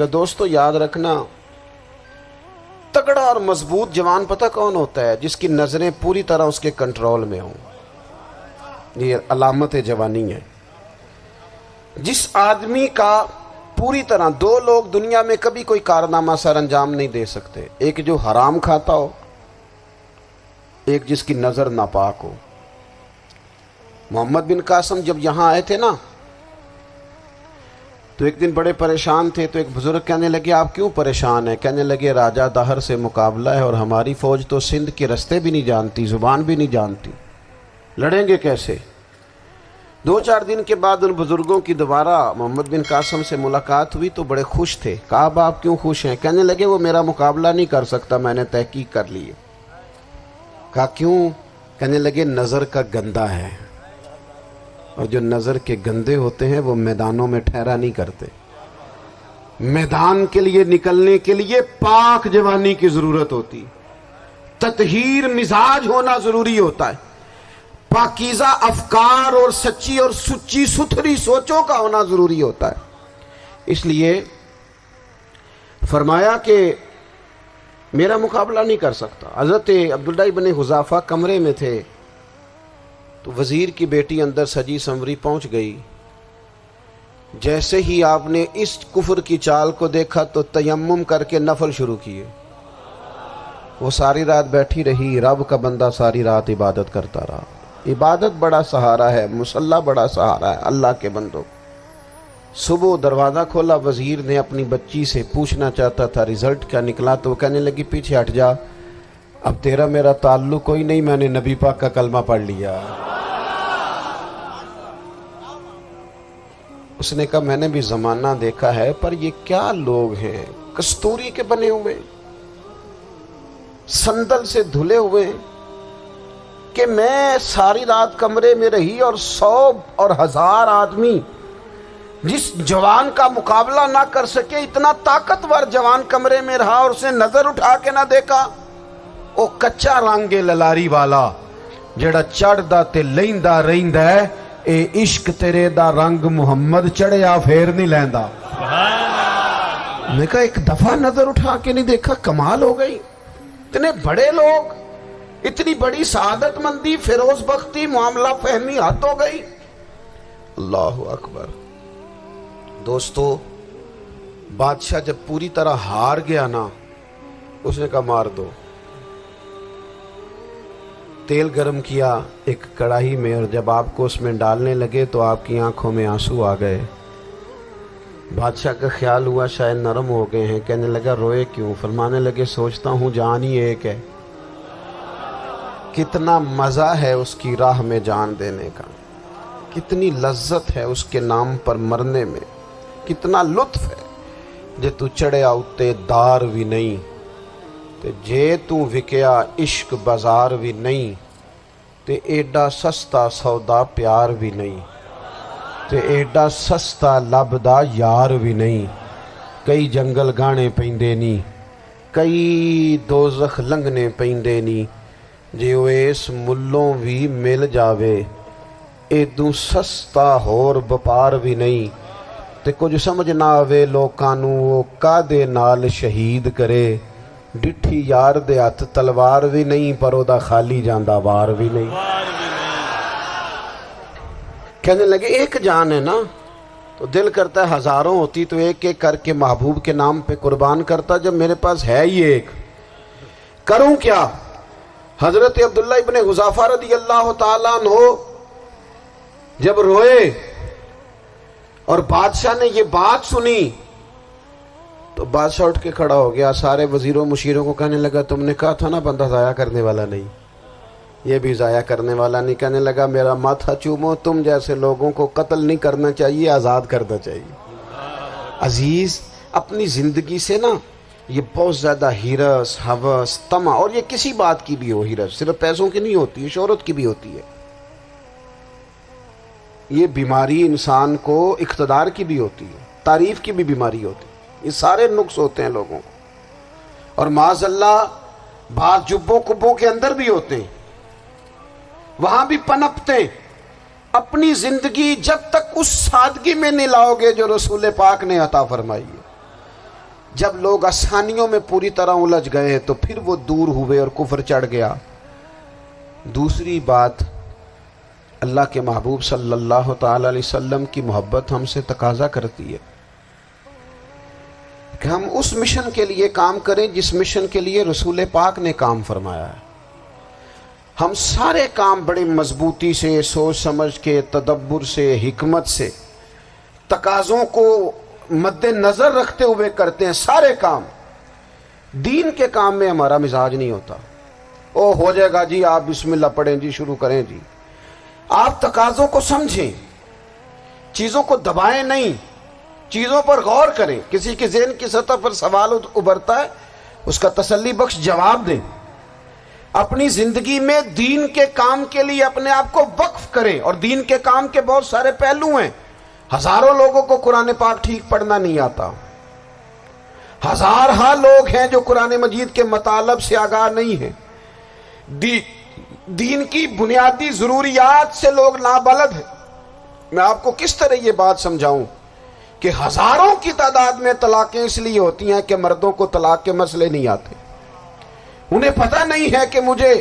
دوستو یاد رکھنا، تگڑا اور مضبوط جوان پتہ کون ہوتا ہے؟ جس کی نظریں پوری طرح اس کے کنٹرول میں ہوں۔ یہ علامت جوانی ہے۔ جس آدمی کا پوری طرح، دو لوگ دنیا میں کبھی کوئی کارنامہ سر انجام نہیں دے سکتے، ایک جو حرام کھاتا ہو، ایک جس کی نظر ناپاک ہو۔ محمد بن قاسم جب یہاں آئے تھے نا، تو ایک دن بڑے پریشان تھے، تو ایک بزرگ کہنے لگے آپ کیوں پریشان ہیں؟ کہنے لگے راجہ دہر سے مقابلہ ہے اور ہماری فوج تو سندھ کے رستے بھی نہیں جانتی، زبان بھی نہیں جانتی، لڑیں گے کیسے؟ دو چار دن کے بعد ان بزرگوں کی دوبارہ محمد بن قاسم سے ملاقات ہوئی تو بڑے خوش تھے۔ کہا اب آپ کیوں خوش ہیں؟ کہنے لگے وہ میرا مقابلہ نہیں کر سکتا، میں نے تحقیق کر لی ہے۔ کہا کیوں؟ کہنے لگے نظر کا گندہ ہے، اور جو نظر کے گندے ہوتے ہیں وہ میدانوں میں ٹھہرا نہیں کرتے۔ میدان کے لیے نکلنے کے لیے پاک جوانی کی ضرورت ہوتی، تطہیر مزاج ہونا ضروری ہوتا ہے، پاکیزہ افکار اور سچی اور سچی ستھری سوچوں کا ہونا ضروری ہوتا ہے۔ اس لیے فرمایا کہ میرا مقابلہ نہیں کر سکتا۔ حضرت عبداللہ ابن حذافہ کمرے میں تھے، تو وزیر کی بیٹی اندر سجی سنوری پہنچ گئی۔ جیسے ہی آپ نے اس کفر کی چال کو دیکھا تو تیمم کر کے نفل شروع کیے۔ وہ ساری رات بیٹھی رہی، رب کا بندہ ساری رات عبادت کرتا رہا۔ عبادت بڑا سہارا ہے، مصلی بڑا سہارا ہے اللہ کے بندوں۔ صبح دروازہ کھولا، وزیر نے اپنی بچی سے پوچھنا چاہتا تھا رزلٹ کیا نکلا، تو وہ کہنے لگی پیچھے ہٹ جا، اب تیرا میرا تعلق کوئی نہیں، میں نے نبی پاک کا کلمہ پڑھ لیا۔ اس نے کہا میں نے بھی زمانہ دیکھا ہے، پر یہ کیا لوگ ہیں، کستوری کے بنے ہوئے، سندل سے دھلے ہوئے، کہ میں ساری رات کمرے میں رہی اور 100 اور 1000 آدمی جس جوان کا مقابلہ نہ کر سکے، اتنا طاقتور جوان کمرے میں رہا اور اس نے نظر اٹھا کے نہ دیکھا۔ او کچا رنگے للاری والا جڑا چڑھدا تے لیندا رہندا ہے، اے عشق تیرے دا رنگ محمد چڑھیا پھر نہیں لیندا۔ میں کہا ایک دفعہ نظر اٹھا کے نہیں دیکھا، کمال ہو گئی۔ اتنے بڑے لوگ، اتنی بڑی سعادت مندی، فیروز بختی، معاملہ فہمی حد ہو گئی۔ اللہ اکبر۔ دوستو بادشاہ جب پوری طرح ہار گیا نا، اس نے کہا مار دو۔ تیل گرم کیا ایک کڑاہی میں، اور جب آپ کو اس میں ڈالنے لگے تو آپ کی آنکھوں میں آنسو آ گئے۔ بادشاہ کا خیال ہوا شاید نرم ہو گئے ہیں، کہنے لگا روئے کیوں؟ فرمانے لگے سوچتا ہوں جان ہی ایک ہے، کتنا مزہ ہے اس کی راہ میں جان دینے کا، کتنی لذت ہے اس کے نام پر مرنے میں، کتنا لطف ہے۔ جے تو چڑھیا اتے دار بھی نہیں، تے جے تو وکیا عشق بازار بھی نہیں، تے ایڈا سستا سودا پیار بھی نہیں، تے ایڈا سستا لبدا یار بھی نہیں۔ کئی جنگل گانے پیندے نہیں، کئی دوزخ لنگنے پیندے نہیں، جے وہ اس ملوں بھی مل جاوے، ایدوں سستا ہور بپار بھی نہیں۔ تے کچھ سمجھ نہ آوے لوکاں نوں وہ کادے نال شہید کرے، ڈٹھی یار دے ہاتھ تلوار بھی نہیں، پر او دا خالی جاندہ وار بھی نہیں۔ کہنے لگے ایک جان ہے نا، تو دل کرتا ہے ہزاروں ہوتی تو ایک ایک کر کے محبوب کے نام پہ قربان کرتا، جب میرے پاس ہے ہی ایک، کروں کیا؟ حضرت عبداللہ ابن حذافہ رضی اللہ تعالیٰ عنہ جب روئے اور بادشاہ نے یہ بات سنی، تو بادشاہ اٹھ کے کھڑا ہو گیا، سارے وزیروں مشیروں کو کہنے لگا تم نے کہا تھا نا بندہ ضائع کرنے والا نہیں، یہ بھی ضائع کرنے والا نہیں۔ کہنے لگا میرا ماتھا چومو، تم جیسے لوگوں کو قتل نہیں کرنا چاہیے، آزاد کرنا چاہیے۔ عزیز اپنی زندگی سے نا یہ بہت زیادہ ہرس، ہوس، طمع، اور یہ کسی بات کی بھی ہو، ہرس صرف پیسوں کی نہیں ہوتی ہے، شہرت کی بھی ہوتی ہے، یہ بیماری انسان کو اقتدار کی بھی ہوتی ہے، تعریف کی بھی بیماری ہوتی ہے، یہ سارے نقص ہوتے ہیں لوگوں کو، اور معاذ اللہ بعض جبوں کبوں کے اندر بھی ہوتے ہیں، وہاں بھی پنپتے ہیں۔ اپنی زندگی جب تک اس سادگی میں نہیں لاؤ گے جو رسول پاک نے عطا فرمائی ہے، جب لوگ آسانیوں میں پوری طرح الجھ گئے تو پھر وہ دور ہوئے اور کفر چڑھ گیا۔ دوسری بات، اللہ کے محبوب صلی اللہ تعالی علیہ وسلم کی محبت ہم سے تقاضا کرتی ہے کہ ہم اس مشن کے لیے کام کریں جس مشن کے لیے رسول پاک نے کام فرمایا ہے۔ ہم سارے کام بڑے مضبوطی سے، سوچ سمجھ کے، تدبر سے، حکمت سے، تقاضوں کو مد نظر رکھتے ہوئے کرتے ہیں سارے کام۔ دین کے کام میں ہمارا مزاج نہیں ہوتا، او ہو جائے گا جی، آپ بسم اللہ پڑھیں جی، شروع کریں جی۔ آپ تقاضوں کو سمجھیں، چیزوں کو دبائیں نہیں، چیزوں پر غور کریں۔ کسی کے ذہن کی سطح پر سوال ابھرتا ہے، اس کا تسلی بخش جواب دیں۔ اپنی زندگی میں دین کے کام کے لیے اپنے آپ کو وقف کریں، اور دین کے کام کے بہت سارے پہلو ہیں۔ ہزاروں لوگوں کو قرآن پاک ٹھیک پڑھنا نہیں آتا، ہزارہ لوگ ہیں جو قرآن مجید کے مطالب سے آگاہ نہیں ہیں، دین کی بنیادی ضروریات سے لوگ نابلد ہیں۔ میں آپ کو کس طرح یہ بات سمجھاؤں کہ ہزاروں کی تعداد میں طلاقیں اس لیے ہوتی ہیں کہ مردوں کو طلاق کے مسئلے نہیں آتے، انہیں پتہ نہیں ہے کہ مجھے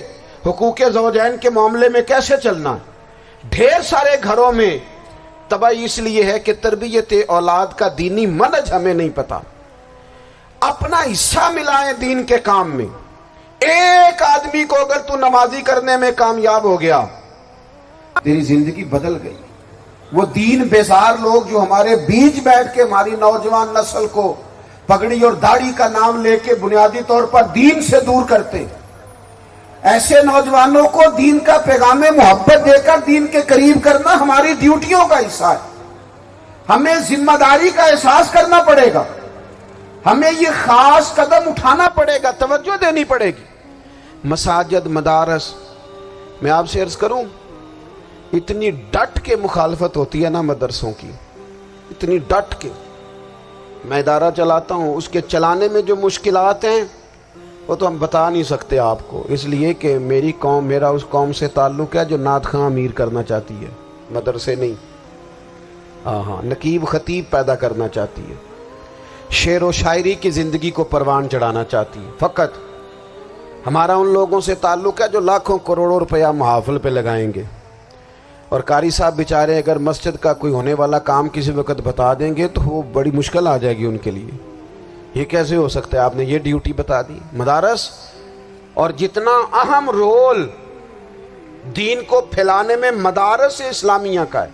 حقوق زوجین کے معاملے میں کیسے چلنا ہے۔ ڈھیر سارے گھروں میں تباہی اس لیے ہے کہ تربیت اولاد کا دینی منہج ہمیں نہیں پتا۔ اپنا حصہ ملائیں دین کے کام میں۔ ایک آدمی کو اگر تو نمازی کرنے میں کامیاب ہو گیا، تیری زندگی بدل گئی۔ وہ دین بیزار لوگ جو ہمارے بیچ بیٹھ کے ہماری نوجوان نسل کو پگڑی اور داڑھی کا نام لے کے بنیادی طور پر دین سے دور کرتے، ایسے نوجوانوں کو دین کا پیغام محبت دے کر دین کے قریب کرنا ہماری ڈیوٹیوں کا حصہ ہے۔ ہمیں ذمہ داری کا احساس کرنا پڑے گا، ہمیں یہ خاص قدم اٹھانا پڑے گا، توجہ دینی پڑے گی۔ مساجد، مدارس، میں آپ سے عرض کروں، اتنی ڈٹ کے مخالفت ہوتی ہے نا مدرسوں کی، اتنی ڈٹ کے۔ میں ادارہ چلاتا ہوں، اس کے چلانے میں جو مشکلات ہیں وہ تو ہم بتا نہیں سکتے آپ کو، اس لیے کہ میری قوم، میرا اس قوم سے تعلق ہے جو نعت خواں امیر کرنا چاہتی ہے، مدرسے نہیں۔ ہاں، نقیب خطیب پیدا کرنا چاہتی ہے، شعر و شاعری کی زندگی کو پروان چڑھانا چاہتی ہے۔ فقط ہمارا ان لوگوں سے تعلق ہے جو لاکھوں کروڑوں روپیہ محافل پہ لگائیں گے، اور قاری صاحب بیچارے اگر مسجد کا کوئی ہونے والا کام کسی وقت بتا دیں گے تو وہ بڑی مشکل آ جائے گی ان کے لیے۔ یہ کیسے ہو سکتا ہے، آپ نے یہ ڈیوٹی بتا دی؟ مدارس اور جتنا اہم رول دین کو پھیلانے میں مدارس اسلامیہ کا ہے،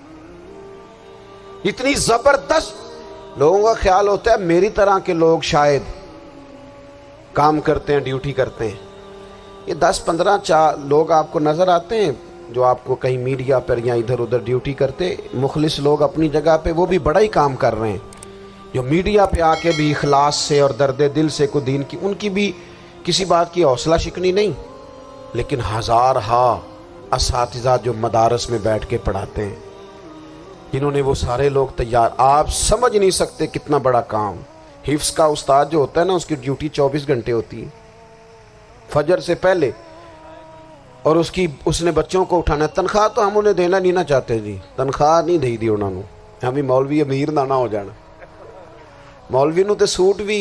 اتنی زبردست، لوگوں کا خیال ہوتا ہے میری طرح کے لوگ شاید کام کرتے ہیں، ڈیوٹی کرتے ہیں۔ یہ 10-15 لوگ آپ کو نظر آتے ہیں جو آپ کو کہیں میڈیا پر یا ادھر ادھر ڈیوٹی کرتے، مخلص لوگ اپنی جگہ پہ، وہ بھی بڑا ہی کام کر رہے ہیں، جو میڈیا پہ آ کے بھی اخلاص سے اور درد دل سے کو دین کی، ان کی بھی کسی بات کی حوصلہ شکنی نہیں۔ لیکن ہزارہ اساتذہ جو مدارس میں بیٹھ کے پڑھاتے ہیں، جنہوں نے وہ سارے لوگ تیار، آپ سمجھ نہیں سکتے کتنا بڑا کام۔ حفظ کا استاد جو ہوتا ہے نا، اس کی ڈیوٹی 24 گھنٹے ہوتی ہے، فجر سے پہلے، اور اس نے بچوں کو اٹھانا ہے۔ تنخواہ تو ہم انہیں دینا نہیں نہ چاہتے جی، تنخواہ نہیں دئی دی انہوں نے، ہمیں مولوی امیر نہ ہو جانا۔ مولوی نو تے سوٹ بھی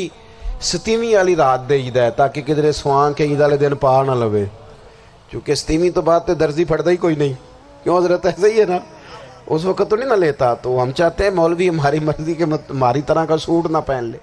27ویں والی رات دے ہے تاکہ کدھر سوان کے عید والے دن پا نہ لوے، چونکہ 27ویں تو بعد تے درزی پھڑتا ہی کوئی نہیں، کیوں حضرت؟ ایسا ہی ہے نا، اس وقت تو نہیں نہ لیتا۔ تو ہم چاہتے ہیں مولوی ہماری مرضی کے ہماری طرح کا سوٹ نہ پہن لے۔